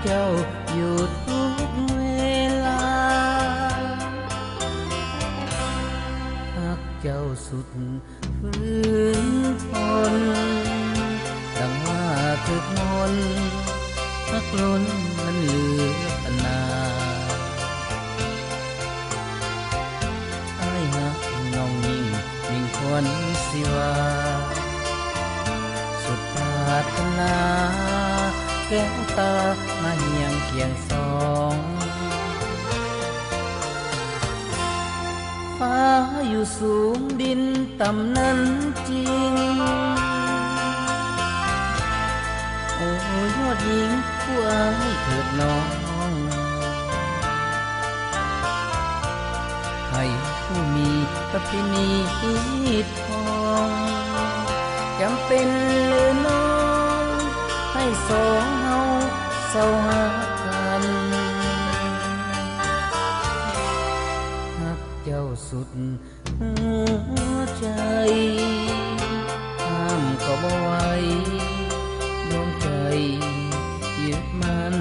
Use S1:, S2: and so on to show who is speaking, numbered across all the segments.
S1: เจ้าอยู่ทุกเวลาหักเจ้าสุดพื้นทนดังว่าถึกมนหักล้นมันเหลือขนาอ้ายหักน้องยิ่งยิ่งคนสิว่าสุดปรารถนาแก้วตามาเหียงเคียงสองฟ้าอยู่สูงดินต่ำนั้นจริงโอ้ยอดหญิงผู้อ้ายเถิดน้องให้ผู้มีประเพณีทองจำเป็นหรือน้องให้สองเฮาเศร้าหากันหักเจ้าสุดหัวใจห้ามก็บ่ไหวดวงใจยึดมัน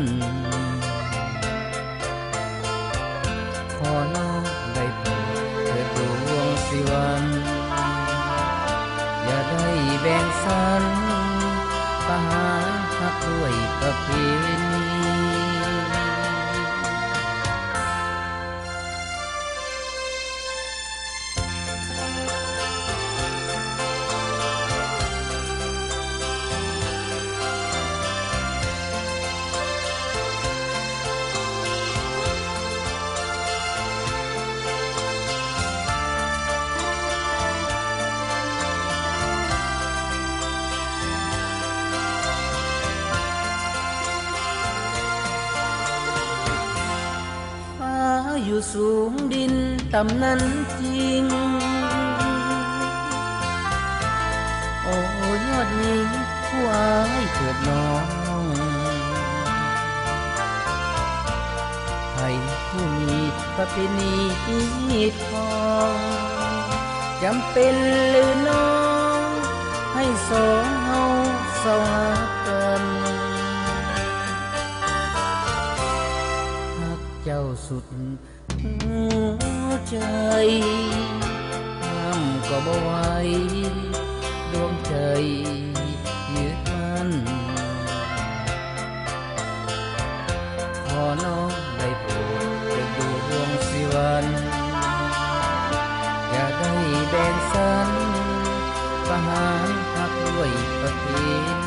S1: ขอน้องได้โปรดเถิดดวงสิวันอย่าได้แบ่งสันประหารหักด้วยประเพณีอยู่สูงดินต่ำนั้นจริงโอ้ยอดหญิงผู้อ้ายเถิดน้องให้ผู้มีประเพณีทองจำเป็นหรือน้องให้สองเฮาเศร้าหากันหักเจ้าสุดหัวใจห้ามก็บ่ไหวดวงใจยึดมันขอน้องได้โปรดเถิดดวงสิวันอย่าได้แบ่งสันประหารหักด้วยประเพณี